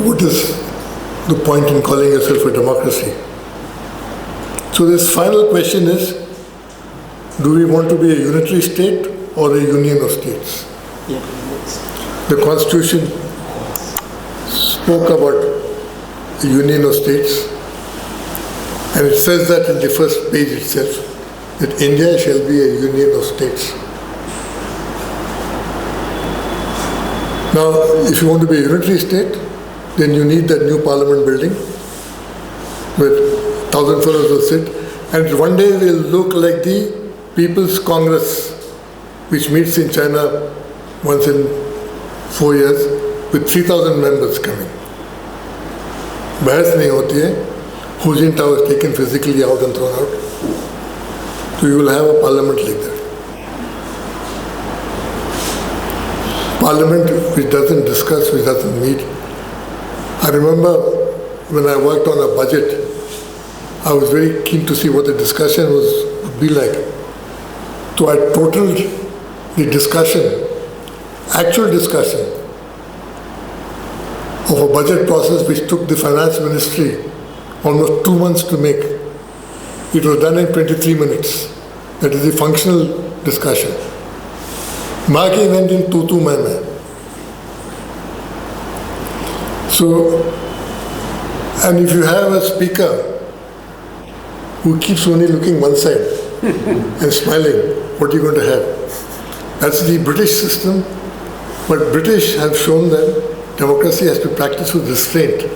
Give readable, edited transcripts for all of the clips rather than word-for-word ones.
So what is the point in calling yourself a democracy? So this final question is, do we want to be a unitary state or a union of states? Yeah. The Constitution spoke about a union of states, and it says that in the first page itself, that India shall be a union of states. Now, if you want to be a unitary state, then you need that new parliament building where 1,000 fellows will sit, and one day will look like the People's Congress, which meets in China once in 4 years with 3,000 members coming. बहस नहीं होती है, Hu is taken physically out and thrown out. So you will have a parliament like that. Parliament which doesn't discuss, which doesn't meet. I remember when I worked on a budget, I was very keen to see what the discussion would be like. So I totaled the discussion, actual discussion of a budget process which took the finance ministry almost 2 months to make. It was done in 23 minutes. That is the functional discussion. Maki went in tu main. So, and if you have a speaker who keeps only looking one side and smiling, what are you going to have? That's the British system, but British have shown that democracy has to be practiced with restraint.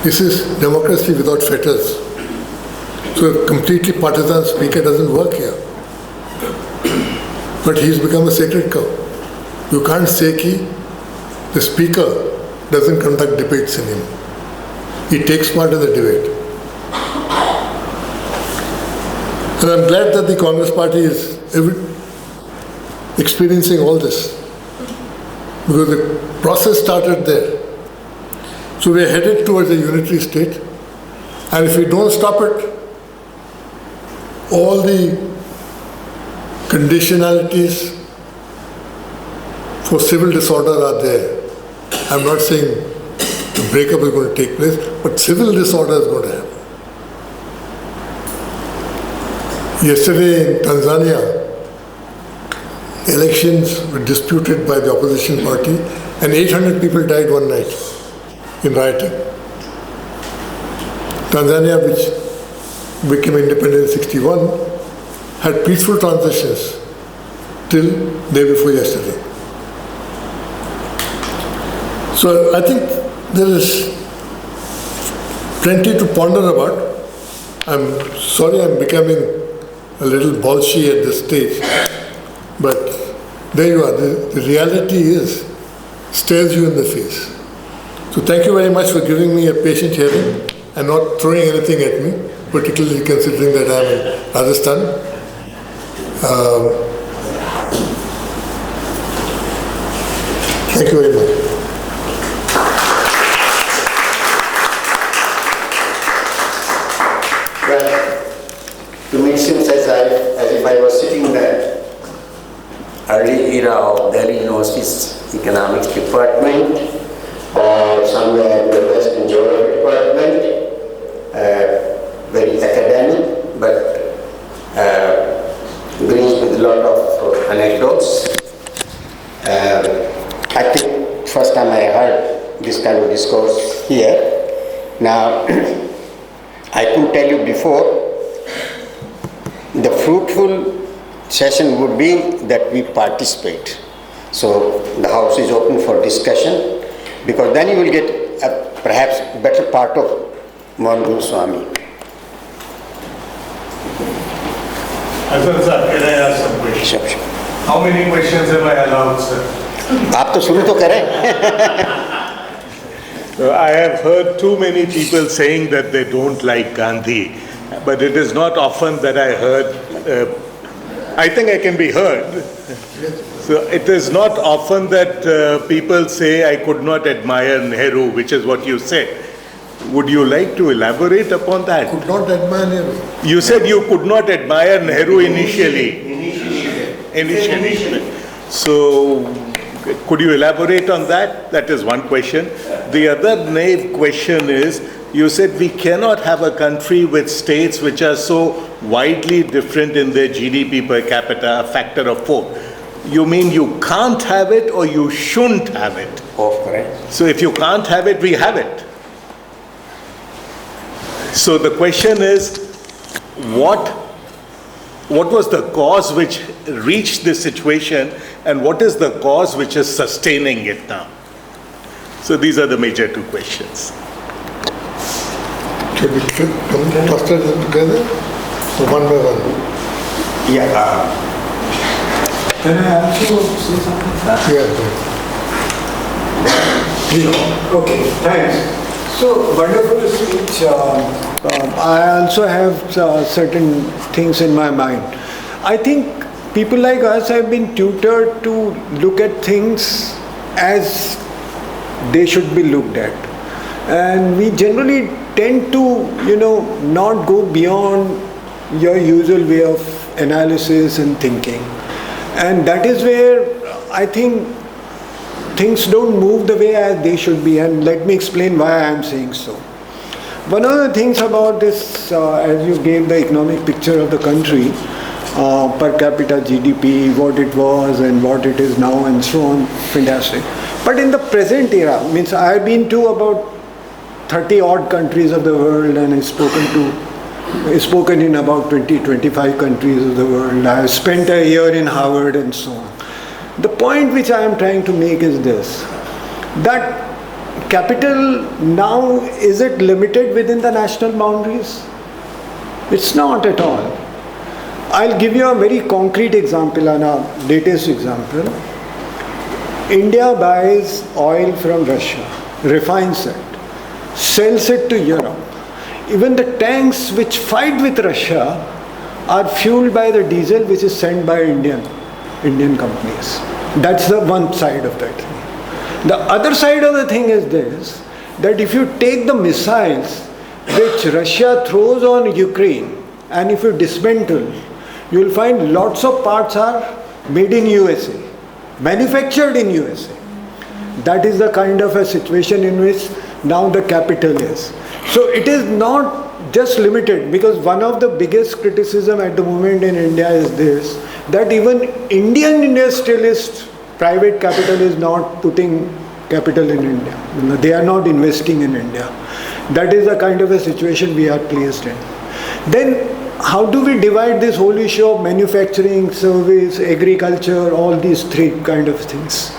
This is democracy without fetters. So a completely partisan speaker doesn't work here. But he's become a sacred cow. You can't say that the speaker doesn't conduct debates anymore. He takes part in the debate. And I'm glad that the Congress party is experiencing all this, because the process started there. So we are headed towards a unitary state, and if we don't stop it, all the conditionalities for civil disorder are there. I'm not saying the breakup is going to take place, but civil disorder is going to happen. Yesterday in Tanzania, elections were disputed by the opposition party, and 800 people died one night in rioting. Tanzania, which became independent in 1961, had peaceful transitions till day before yesterday. So I think there is plenty to ponder about. I'm sorry I'm becoming a little bolshy at this stage, but there you are. The reality stares you in the face. So thank you very much for giving me a patient hearing and not throwing anything at me, particularly considering that I'm in Rajasthan. Thank you very much. Well, to me it seems as if I was sitting in the early era of Delhi University's economics department, or somewhere in the Western Geography department, very academic, but brings with a lot of anecdotes. I think first time I heard this kind of discourse here. Now, I could tell you before, the fruitful session would be that we participate. So the house is open for discussion, because then you will get a perhaps better part of Mohan Guruswamy. Azhar sir, can I ask some questions? Sure. How many questions am I allowed, sir? आप तो शुरू तो करें. I have heard too many people saying that they don't like Gandhi, but it is not often that I heard. I think I can be heard. So it is not often that people say I could not admire Nehru, which is what you said. Would you like to elaborate upon that? Could not admire Nehru. You said you could not admire Nehru initially. Initially. So could you elaborate on that? That is one question. The other naive question is, you said we cannot have a country with states which are so widely different in their GDP per capita, a factor of 4. You mean you can't have it or you shouldn't have it? Oh, correct. So if you can't have it, we have it. So the question is, what was the cause which reached this situation, and what is the cause which is sustaining it now? So these are the major two questions. Can we cluster them together? So one by one. Yeah. Can I also say something? Yeah. Okay, thanks. So wonderful speech. I also have certain things in my mind. I think people like us have been tutored to look at things as they should be looked at. And we generally tend to, not go beyond your usual way of analysis and thinking. And that is where I think things don't move the way as they should be. And let me explain why I am saying so. One of the things about this, as you gave the economic picture of the country, per capita GDP, what it was and what it is now and so on, fantastic. But in the present era, means I have been to about 30 odd countries of the world and I've spoken in about 20-25 countries of the world. I have spent a year in Harvard and so on. The point which I am trying to make is this, that capital now, is it limited within the national boundaries? It's not at all. I'll give you a very concrete example, and a latest example. India buys oil from Russia, refines it, sells it to Europe. Even the tanks which fight with Russia are fueled by the diesel which is sent by Indian companies. That's the one side of that thing. The other side of the thing is this, that if you take the missiles which Russia throws on Ukraine, and if you dismantle, you will find lots of parts are made in USA, manufactured in USA. That is the kind of a situation in which now the capital is. So it is not just limited, because one of the biggest criticism at the moment in India is this, that even Indian industrialists, private capital is not putting capital in India. They are not investing in India. That is the kind of a situation we are placed in. Then how do we divide this whole issue of manufacturing, service, agriculture, all these three kind of things?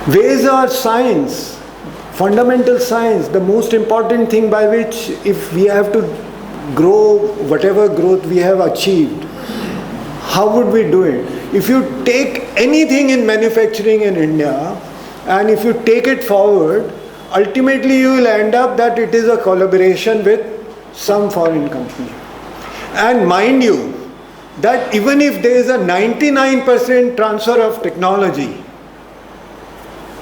Ways are science, fundamental science, the most important thing by which, if we have to grow whatever growth we have achieved, how would we do it? If you take anything in manufacturing in India and if you take it forward, ultimately you will end up that it is a collaboration with some foreign company. And mind you, that even if there is a 99% transfer of technology,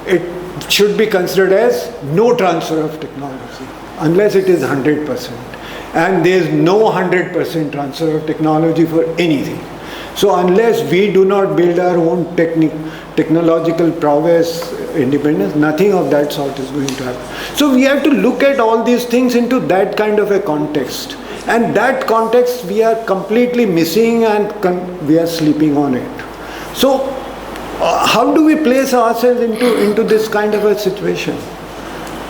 it should be considered as no transfer of technology, unless it is 100%. And there is no 100% transfer of technology for anything. So unless we do not build our own technological prowess, independence, nothing of that sort is going to happen. So we have to look at all these things into that kind of a context. And that context we are completely missing, and we are sleeping on it. So how do we place ourselves into this kind of a situation?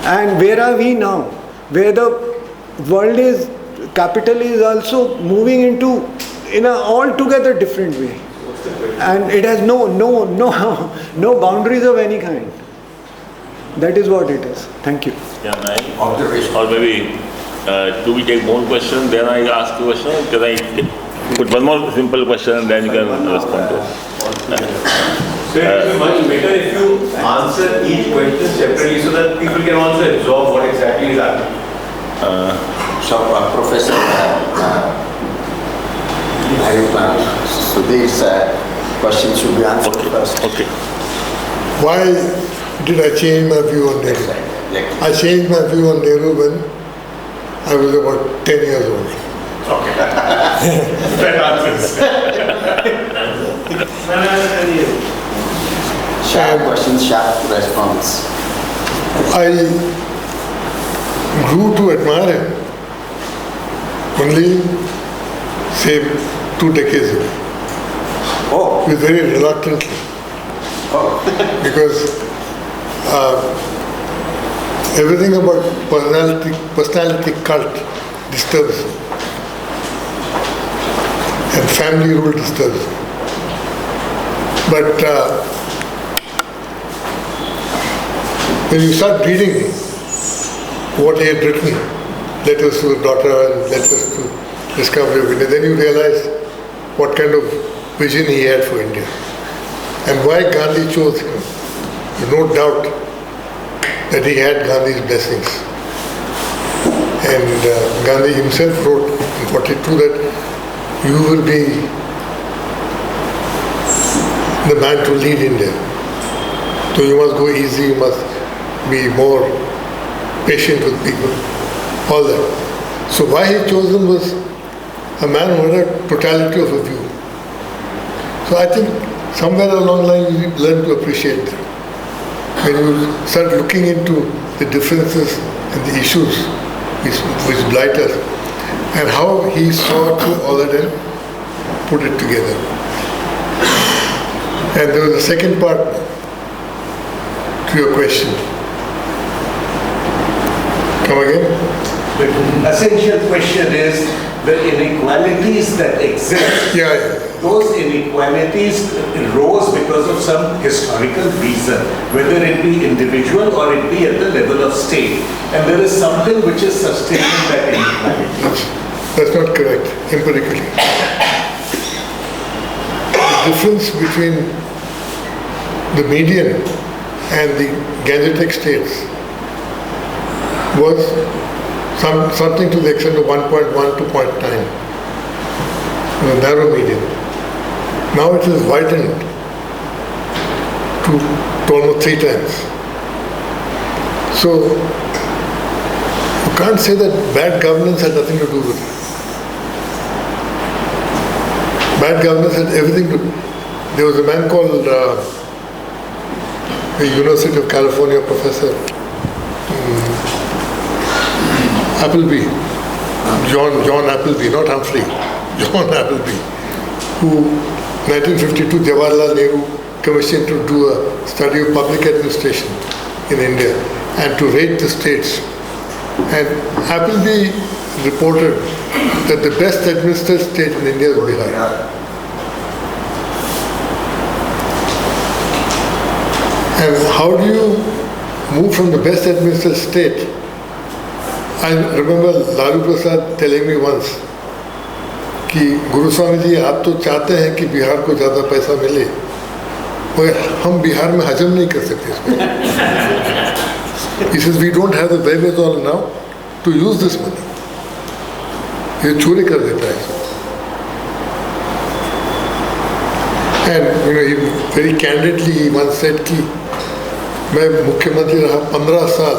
And where are we now? Where the world is, capital is also moving into in an altogether different way. And it has no boundaries of any kind. That is what it is. Thank you. Yeah, observation. Or maybe do we take more questions, then I ask the question? Can I put one more simple question and then you can respond to it? So it is much better if you answer each question separately so that people can also absorb what exactly is happening. Professor, Sudhir's question should be answered first. Okay. Why did I change my view on Nehru? I changed my view on Nehru when I was about 10 years old. Okay. That answers. Sharp question, sharp response. I grew to admire him only, say, 2 decades ago. Oh. Very reluctantly. Because everything about personality cult disturbs him. And family rule disturbs him. But when you start reading what he had written, letters to his daughter and letters to Discovery of India, then you realize what kind of vision he had for India and why Gandhi chose him. No doubt that he had Gandhi's blessings. And Gandhi himself wrote in 42 that you will be the man to lead India. So you must go easy, you must be more patient with people, all that. So why he chose him was a man who had a totality of a view. So I think somewhere along the line you learn to appreciate that. When you start looking into the differences and the issues which blight us, and how he saw to all that and put it together. And there was a second part to your question. Come again? The essential question is the inequalities that exist. Yeah. Those inequalities rose because of some historical reason, whether it be individual or it be at the level of state. And there is something which is sustaining that inequality. That's not correct, empirically. The difference between the median and the Gangetic states was something to the extent of 1.1 to 0.9, a narrow median. Now it is widened to almost 3 times. So you can't say that bad governance had nothing to do with it. Bad governance had everything to do. There was a man called the University of California professor, Appleby, John Appleby, not Humphrey, John Appleby, who 1952 Jawaharlal Nehru commissioned to do a study of public administration in India and to rate the states. And Appleby reported that the best administered state in India is Bihar. And how do you move from the best administered state? I remember Lalu Prasad telling me once कि गुरुस्वामी जी आप तो चाहते हैं कि बिहार को ज़्यादा पैसा मिले, मगर हम बिहार में हजम नहीं कर सकते इसको. He says we don't have the wherewithal now to use this money. ये चोरी कर देता है इसको. And he very candidly he once said कि मैं मुख्यमंत्री रहा 15 साल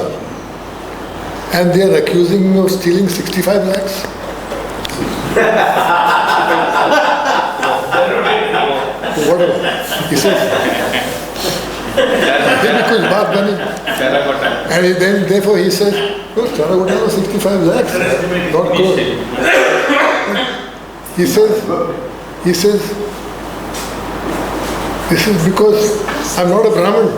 and they are accusing me of stealing 65 lakhs. Whatever. He says, because baat bani. And then therefore he says, no, Terracotta was 65 lakhs, not crore. He says, this is because I'm not a Brahmin.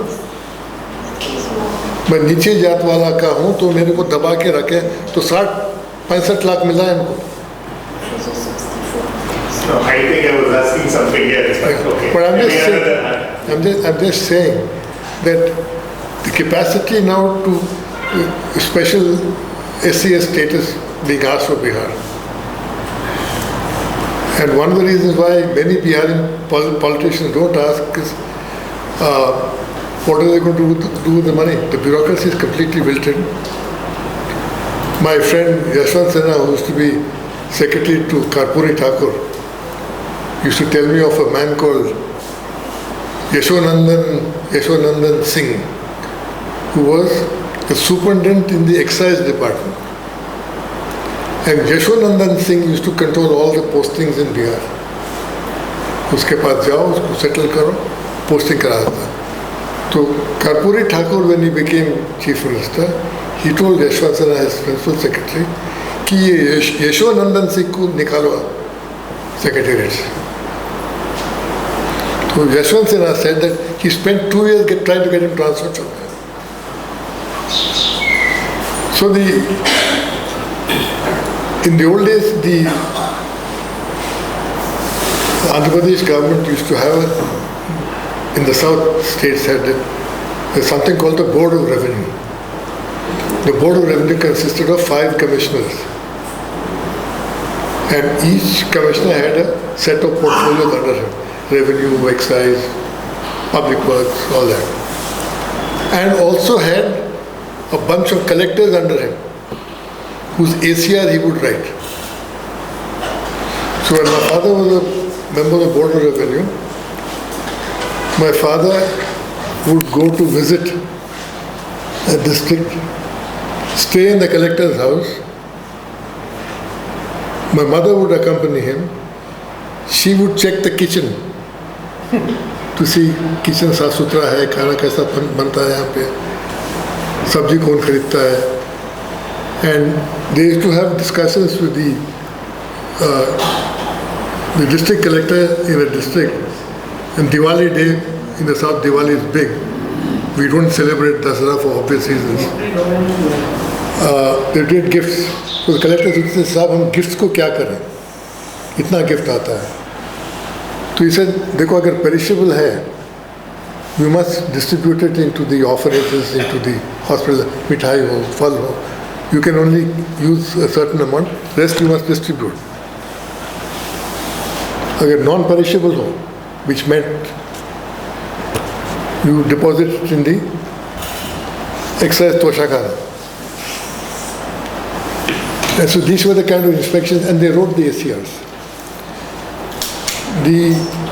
मैं नीचे जात वाला का हूँ तो मेरे को दबा के रखे तो 65 लाख मिला है इनको. No, I think I was asking something else, but okay. But I'm just saying that the capacity now to special SCS status being asked for Bihar. And one of the reasons why many Bihari politicians don't ask is what are they going to do with the money? The bureaucracy is completely wilted. My friend Yashwant Sinha, who used to be secretary to Karpuri Thakur, used to tell me of a man called Yashwanandan Singh, who was the superintendent in the excise department. And Yashwanandan Singh used to control all the postings in Bihar. उसके पास जाओ, उसको settle करो, posting करा देता. So Karpuri Thakur, when he became Chief Minister, he told Yashwant Sinha, his principal secretary, कि ये यशोनंदन सिंह को निकालो secretariat से. So Yashwant Sinha said that he spent 2 years trying to get him transferred from there. So in the old days, the Andhra Pradesh government used to have, in the south states, there's something called the Board of Revenue. The Board of Revenue consisted of 5 commissioners. And each commissioner had a set of portfolios under him. Revenue, excise, public works, all that. And also had a bunch of collectors under him, whose ACR he would write. So when my father was a member of the Board of Revenue, my father would go to visit a district, stay in the collector's house. My mother would accompany him. She would check the kitchen to see kitchen साफ सुथरा है, खाना कैसा बनता है यहाँ पे, सब्जी कौन खरीदता है. And they used to have discussions with the district collector in a district. And Diwali day in the south, Diwali is big. We don't celebrate Dasara for obvious reasons. They did gifts. So the collector said, साहब हम gifts को क्या करें? इतना gift आता है. तो he said, देखो अगर perishable है, you must distribute it into the orphanages, into the hospital, मिठाई हो, फल हो. You can only use a certain amount, rest you must distribute. अगर non-perishable हो, which meant you deposit it in the excise toshakara. And so these were the kind of inspections, and they wrote the ACRs.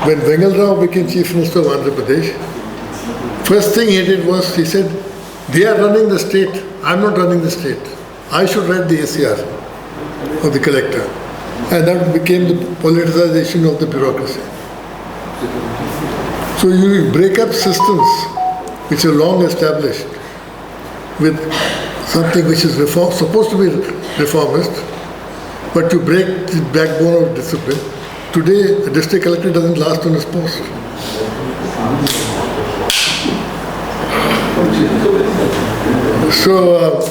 When Vengal Rao became Chief Minister of Andhra Pradesh, first thing he did was, he said, they are running the state, I'm not running the state. I should write the ACR of the collector. And that became the politicization of the bureaucracy. So you break up systems which are long established with something which is supposed to be reformist, but you break the backbone of discipline. Today, a district collector doesn't last on his post. So,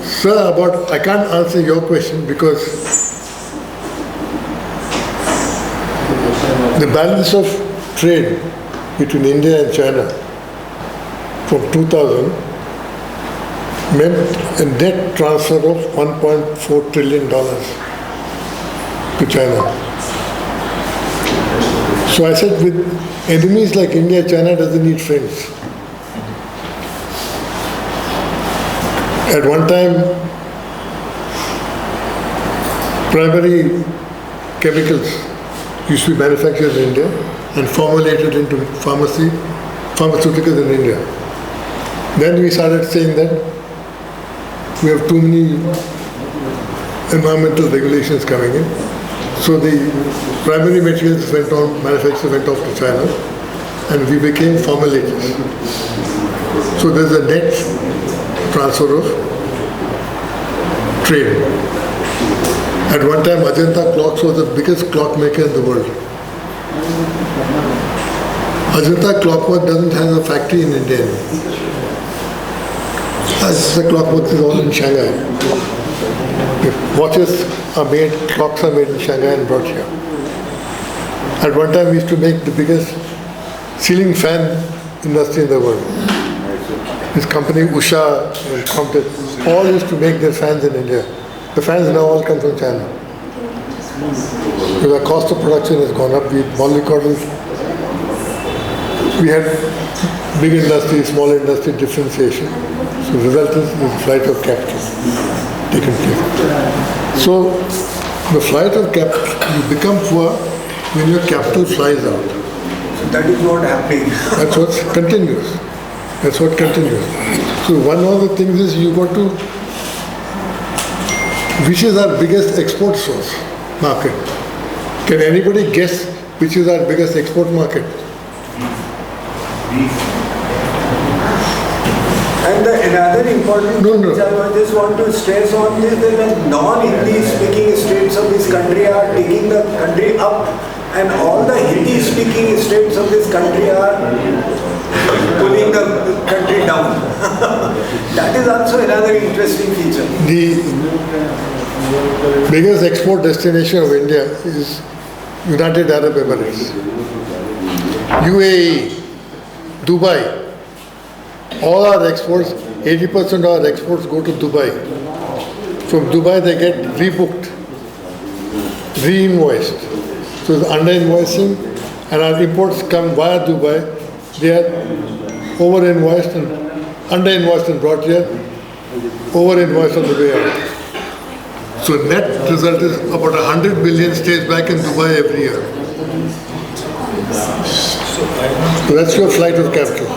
sir, I can't answer your question because the balance of trade between India and China from 2000 meant a net transfer of $1.4 trillion to China. So I said, with enemies like India, China doesn't need friends. At one time, primary chemicals used to be manufactured in India and formulated into pharmaceuticals in India. Then we started saying that we have too many environmental regulations coming in. So the primary materials manufacture went off to China, and we became formulators. So there's a net transfer of trade. At one time, Ajanta Clocks was the biggest clock maker in the world. Ajanta Clockwork doesn't have a factory in India. Ajanta Clockworks is all in Shanghai. Watches are made, clocks are made in Shanghai and brought here. At one time, we used to make the biggest ceiling fan industry in the world. This company, Usha and Compton, all used to make their fans in India. The fans now all come from China. Because the cost of production has gone up. We had big industry, small industry differentiation. So the result is the flight of capital taken place. So the flight of capital, you become poor when your capital flies out. So that is what happening. That's what continues. That's what continues. So one of the things is you got to, which is our biggest export source market? Can anybody guess which is our biggest export market? And another important thing which I just want to stress on is that the non-Hindi speaking states of this country are taking the country up, and all the Hindi speaking states of this country are pulling the country down. That is also another interesting feature. The biggest export destination of India is United Arab Emirates, UAE, Dubai. All our exports, 80% of our exports go to Dubai. From Dubai they get rebooked, re-invoiced. So the under-invoicing, and our imports come via Dubai, they are over-invoiced and under-invoiced and brought here, over-invoiced on the way out. So net result is about 100 billion stays back in Dubai every year. So that's your flight of capital.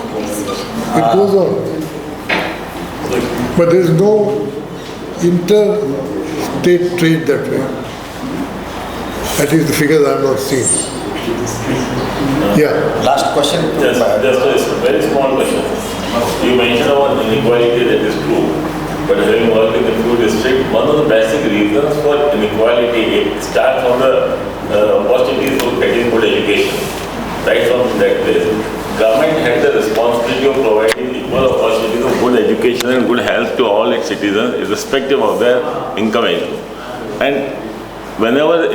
It goes on. But there is no inter-state trade that way. At least the figures I have not seen. Yeah. Last question. Just a very small question. You mentioned about inequality, that is true. But having worked in the food district, one of the basic reasons for inequality starts from the opportunities for getting good education. Right from that place. Government had the responsibility of providing equal opportunities of good education and good health to all its citizens, irrespective of their income level. And whenever,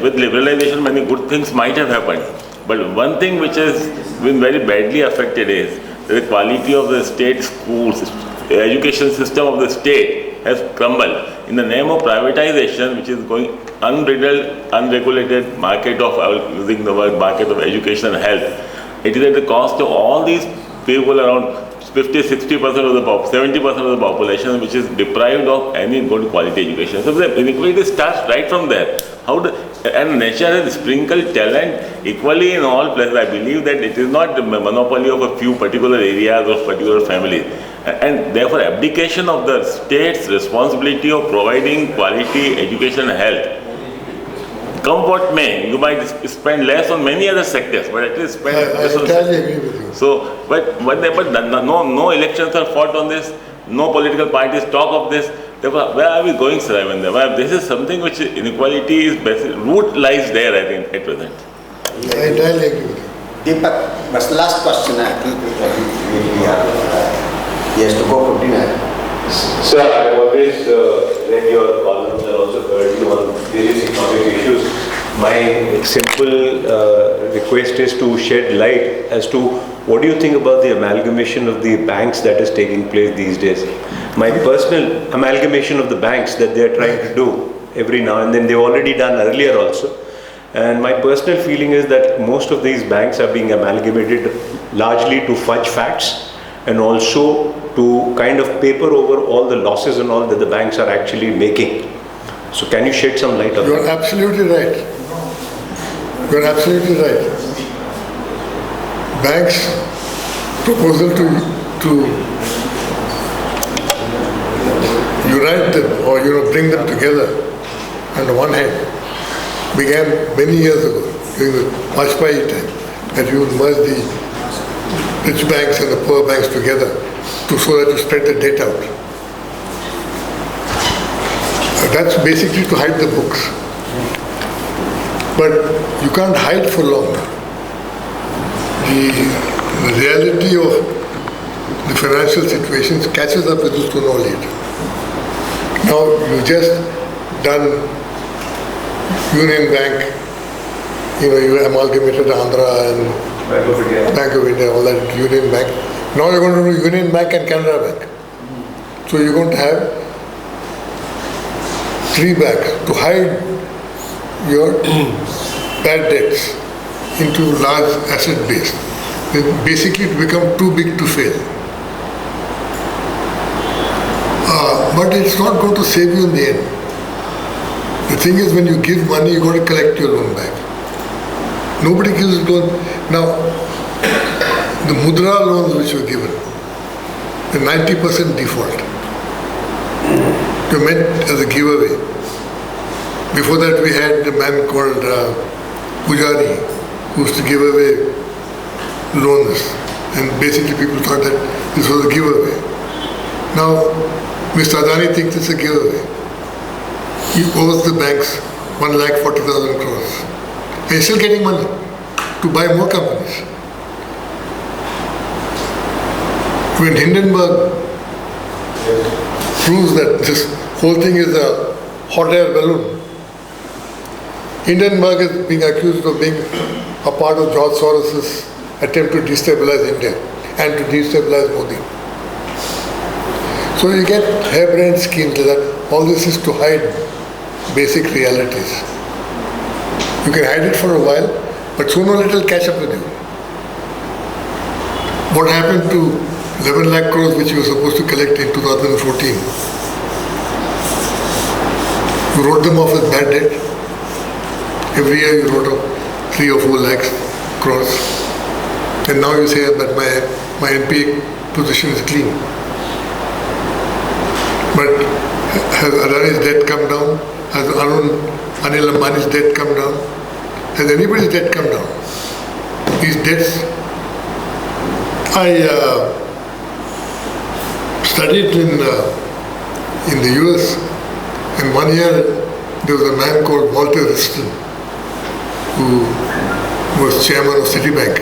with liberalization, many good things might have happened. But one thing which has been very badly affected is the quality of the state schools, the education system of the state has crumbled in the name of privatization, which is going unbridled, unregulated market of, using the word market of education and health. It is at the cost of all these people, around 50-60% of the 70% of the population, which is deprived of any good quality education. So the inequality starts right from there. And nature has sprinkled talent equally in all places. I believe that it is not the monopoly of a few particular areas or particular families. And therefore abdication of the state's responsibility of providing quality education and health. Come what may, you might spend less on many other sectors, but at least spend less on I agree with you. So, but no elections are fought on this, no political parties talk of this. Therefore, where are we going, Sir Ravindra? Well, this is something which inequality is root lies there, I think, at present. I entirely agree with you. Deepak, what's the last question? I think he has to go for dinner. Sir, I've always read your columns and also heard you on various economic issues. My simple request is to shed light as to what do you think about the amalgamation of the banks that is taking place these days? My personal amalgamation of the banks that they are trying to do every now and then, they've already done earlier also. And my personal feeling is that most of these banks are being amalgamated largely to fudge facts and also to kind of paper over all the losses and all that the banks are actually making. So can you shed some light on that? You're absolutely right. You're absolutely right. Banks' proposal to unite them or bring them together on the one hand began many years ago during the Vajpayee time, that you would merge the rich banks and the poor banks together so that you spread the debt out. That's basically to hide the books. But you can't hide for long. The reality of the financial situations catches up with you sooner or later. Now you just done Union Bank, you amalgamated Andhra and Bank of India, all that Union Bank. Now you're going to do Union Bank and Canara Bank. So you're going to have 3 banks to hide your bad debts into large asset base. Basically it become too big to fail. But it's not going to save you in the end. The thing is, when you give money, you've got to collect your loan back. Nobody gives loan. Now, the mudra loans which were given, the 90% default, they meant as a giveaway. Before that, we had a man called Pujari, who used to give away loans. And basically people thought that this was a giveaway. Now, Mr. Adani thinks it's a giveaway. He owes the banks 1,40,000 crores. And he's still getting money to buy more companies. When Hindenburg proves that this whole thing is a hot air balloon, Hindenburg is being accused of being a part of George Soros's attempt to destabilize India and to destabilize Modi. So you get harebrained schemes like that. All this is to hide basic realities. You can hide it for a while, but sooner or later it'll catch up with you. What happened to 11 lakh crores which you were supposed to collect in 2014? You wrote them off as bad debt. Every year you wrote off 3 or 4 lakhs crores. And now you say that my NPA position is clean. But has Adani's debt come down? Has Anil Ambani's debt come down? Has anybody's debt come down? These debts, I studied in the US, and 1 year there was a man called Walter Wriston who was chairman of Citibank.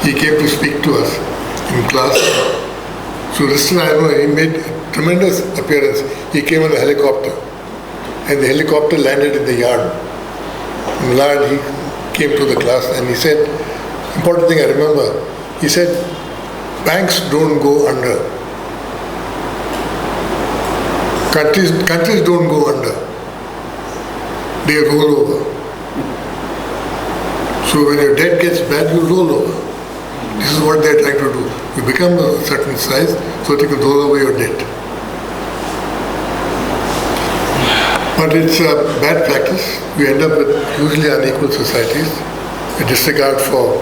He came to speak to us in class. So Wriston, I know, he made a tremendous appearance. He came on a helicopter, and the helicopter landed in the yard. In the yard, he came to the class and he said, important thing I remember, he said, banks don't go under. Countries don't go under. They roll over. So when your debt gets bad, you roll over. This is what they're trying to do. You become a certain size so that you can roll over your debt. But it's a bad practice. We end up with hugely unequal societies, a disregard for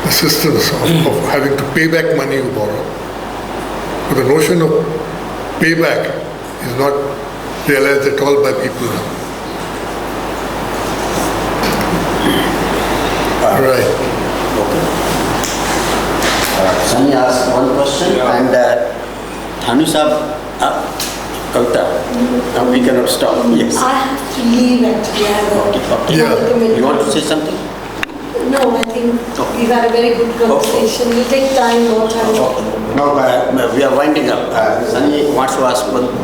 the systems of having to pay back money you borrow. But the notion of payback is not realized at all by people now. Right. Sunny asked one question and Thanu Saab, Kavita, we cannot stop. Yes. I have to leave actually. I have Okay. Yeah. You want to say something? No, I think we've had a very good conversation. We'll take time, more time. No, we are winding up. Sunny wants to ask something.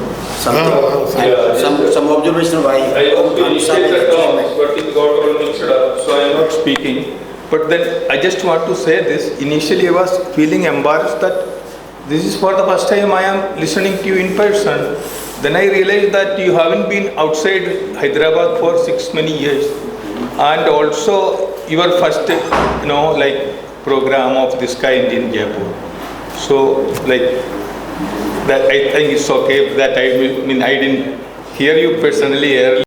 Some observation why I want to Thanu Saab initiate the is talks, but it got all mixed up, so I am not speaking. But then I just want to say this. Initially I was feeling embarrassed that this is for the first time I am listening to you in person. Then I realized that you haven't been outside Hyderabad for many years. And also your first, program of this kind in Jaipur. So that I think it's okay that I didn't hear you personally earlier.